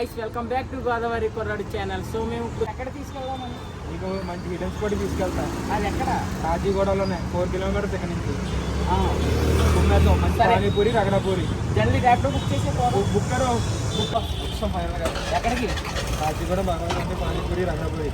Guys welcome back to Godavari కుర్రాడు channel. So మేము ఎక్కడ తీసుకెళ్దామని మీకు మంచి హిడెన్స్ కూడా తీసుకెళ్తా. అది ఎక్కడ? కాజీగూడలోనే 4 కిలోమీటర్స్ ఇక్కడ నుంచి కుమ్మేద్దాం. మంచి పానీపూరి రగడపూరి. జల్దీ ర్యాపిడో బుక్ చేసే బుక్ ఫైనల్గా ఎక్కడికి? కాజీగూడ బాగా ఉంది పానీపూరి రగడపూరి.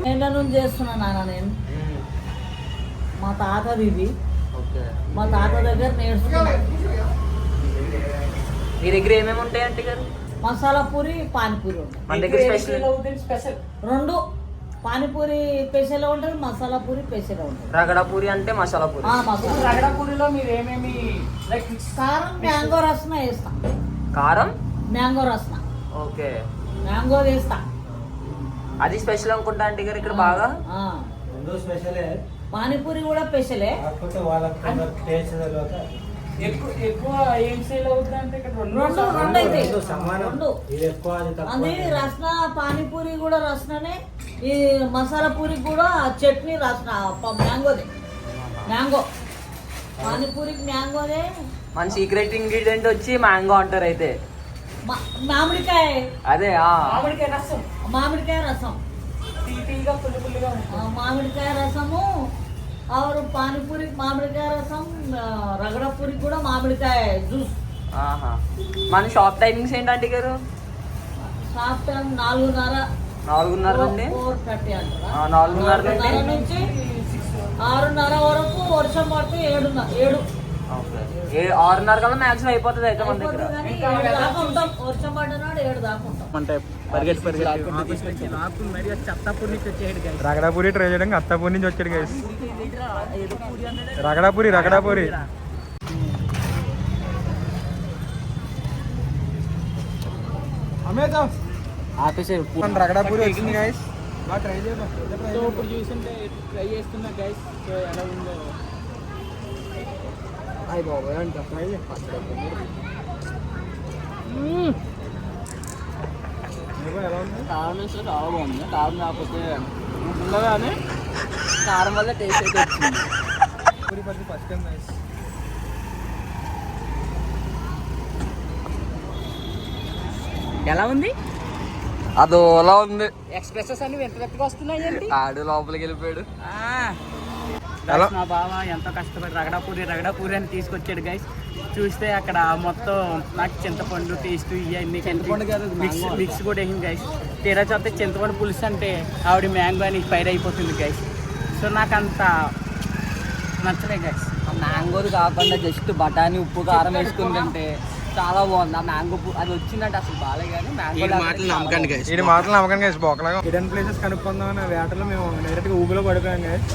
నేను చేస్తున్నా నాన్న. నేను మా తాతది ఇది. మా తాత దగ్గర నేర్చుకున్నా. మీ దగ్గర ఏమేమి ఉంటాయంటే గారు? మసాలా పూరి పానీపూరి ఉంటుంది. మన దగ్గర స్పెషల్ రెండు. పానీపూరి స్పెషల్ ఉంటుంది, మసాలా పూరి స్పెషల్ ఉంటుంది. రగడ పూరి అంటే మసాలా పూరి. రగడ పూరిలో మీరు ఏమేమి లైక్ కారం మ్యాంగో రసన వేస్తాం. కారం మ్యాంగో రసన. ఓకే, మ్యాంగో వేస్తా. అది స్పెషల్ అనుకుంటా అంటే గారు ఇక్కడ బాగా. స్పెషలే. పానీపూరి కూడా స్పెషలే. ఎక్కువ ఏం సేల్ అవుతుంది అంటే ఇక్కడ రెండు అయితే రెండు. అది అది రసన. పానీపూరి కూడా రసననే. ఈ మసాలా పూరి కూడా చట్నీ రసన. మ్యాంగోదే. మ్యాంగో పానీపూరికి మ్యాంగోదే. మన సీక్రెట్ ఇంగ్రీడియంట్ వచ్చి మ్యాంగో అంటారు అయితే. మామిడికాయ. అదే మామిడికాయ రసం. మామిడికాయ రసం. తీపిగా పుల్లిగా ఉంటుంది. మామిడికాయ రసము. और పానీపూరి మామిడికాయ రసం. రగడ పూరి కూడా మామిడికాయ జ్యూస్. మన షాప్ టైమింగ్స్ ఏంటంటే గారు? Shop time 4:30. 4:30 నుండి 4:30 అంటారా? 4:30 నుంచి 6:30 వరకు. వర్షం పడితే 7. 6:30 కల్లా మ్యాక్సిమం అయిపోతుంది అయితే మన దగ్గర. వర్షం పడినాడు 7 దాకా ఉంటాం. అంటే చెత్తపూరి నుంచి వచ్చేది గైస్. రగడాపూరి ట్రై చేయడానికి అత్తాపూరి నుంచి వచ్చాడు గైస్. రగడాపూరి రగడాపూరి వచ్చింది గైస్. ట్రై చేద్దాం. సో ఇప్పుడు చూసింటే ట్రై చేస్తున్నా గైస్. సో ఎలా ఉందో అయ్యి బాబోయ్ అంట. ట్రై ఎలా ఉంది? కారం వేస్తే చాలా బాగుంది. కారం కాకపోతే ఉండగానే కారం వల్ల టేస్ట్ అయితే వచ్చింది. పూరి పచ్చి ఫస్ట్ టైం గైస్. ఎలా ఉంది? అదోలా ఉంది. ఎక్స్ప్రెసెస్ అన్ని ఎంత వెత్తగా వస్తున్నాయి ఏంటి? ఆడు లోపలికి వెళ్ళిపోయాడు. మా బావ ఎంతో కష్టపడి రగడాపూరి అని తీసుకొచ్చాడు గైస్. చూస్తే అక్కడ మొత్తం నాకు చింతపండు టేస్ట్ ఇవన్నీ మిక్స్ కూడా వేసింది గైస్. తీరా చూస్తే చింతపండు పులుసు అంటే ఆవిడ మ్యాంగో అని ఫైర్ అయిపోతుంది గైస్. సో నాకు అంత నచ్చలే గైస్. మ్యాంగోది కాకుండా జస్ట్ బఠానీ ఉప్పు కారం వేసుకుందంటే చాలా బాగుంది. ఆ మ్యాంగో అది వచ్చిందంటే అసలు బాగాలే. కానీ ఇది మాటలు నమ్మకండి గైస్. బొక్కలాగా హిడెన్ ప్లేసెస్ కనుక్కుందామని వేటలో మేము డైరెక్ట్గా ఊబిలో పడిపోయాం గైస్.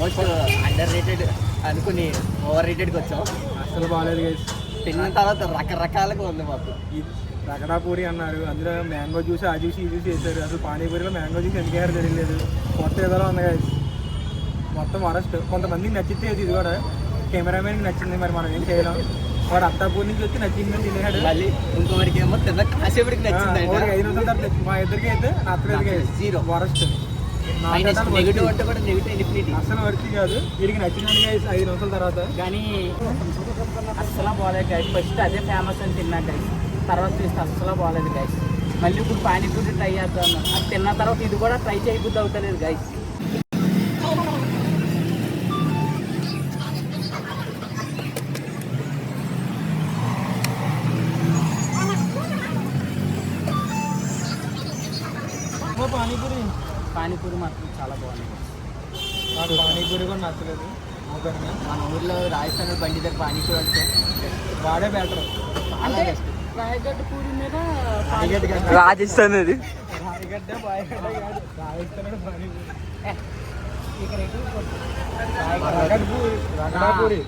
మోస్ట్ అండర్ రేటెడ్ అనుకుని ఓవర్ రేటెడ్కి వచ్చాం. అసలు బాగాలేదు గైస్. తిన్న తర్వాత రకరకాలుగా ఉంది మాకు. రగడాపూరి అన్నారు, అందులో మ్యాంగో జ్యూస్ ఆ జ్యూస్ ఈ జ్యూస్ వేసారు. అసలు పానీపూరిలో మ్యాంగో జ్యూస్ ఎందుకు వేయారో తెలియలేదు. కొత్త ఏదో ఉంది గైస్. మొత్తం వరస్ట్. కొంతమందికి నచ్చితే ఇది కూడా కెమెరామెన్కి నచ్చింది. మరి మనం ఏం చేయలేం. వాడు అత్తాపూర్ నుంచి వచ్చి నచ్చిందని తినేసాడు. మళ్ళీ ఇంకొకరికి ఏమో తిన్న కాసేపటికి నచ్చింది. 5 నిమిషాల తర్వాత మా ఇద్దరికి అయితే నచ్చలేదు. 0 వరస్ట్. నెగిటివ్ అంటే కూడా నెగిటివ్ ఇన్ఫినిటీ. అసలు వర్క్ కాదు. వీడికి నచ్చిందని 5 నిమిషాల తర్వాత. కానీ అస్సలు బాగాలేదు గైస్. ఫస్ట్ అదే ఫేమస్ అని తిన్నా గైస్. తర్వాత చూస్తే అస్సలు బాగాలేదు గైస్. మళ్ళీ ఇప్పుడు పానీపూరి ట్రై చేద్దాం. అది తిన్న తర్వాత ఇది కూడా ట్రై చేయబుద్ధి అవుతలేదు గైస్. పానీపూరి మాత్రం చాలా బాగుంది. నాకు పానీపూరి కూడా నచ్చలేదు. మన ఊర్లో రాజస్థాన్ బండి దగ్గర పానీపూరి అంటే వాడే బెటర్. అంటే రాయగడ్డ పూరి మీద రాజస్థాన్ అది రాయగడ్డ బాయగడ్డ కాదు. రాజస్థాన్ పానీపూరి.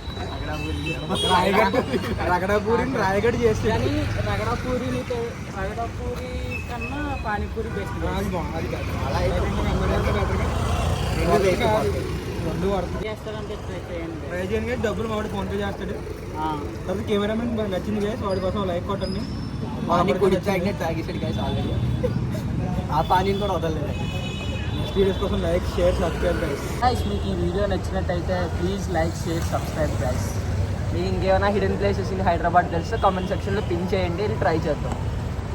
రగడాపూరిని రాయగడ్డ చేస్తే రగడాపూరి కన్నా పానీపూరి బెస్ట్. అది బాగుంది. అది కాదు. అలా అయితే రెండు పడుతుంది. చేస్తారంటే ట్రై చేయండి. డబ్బులు వాడు ఫోన్పే చేస్తాడు. తర్వాత కెమెరామెన్ నచ్చింది గైస్. వాడి కోసం లైక్ కొట్టండి. పానీపూరి తాగేసాడు గైస్ ఆల్రెడీ. ఆ పానీని కూడా వదలలేదు. నెక్స్ట్ వీడియోస్ కోసం like share subscribe guys. Guys మీకు ఈ వీడియో నచ్చినట్టయితే please like share subscribe guys. మీకు ఇంకేమైనా హిడెన్ ప్లేసెస్ ఇన్ హైదరాబాద్ తెలిస్తే కామెంట్ సెక్షన్లో పిన్ చేయండి, ట్రై చేద్దాం.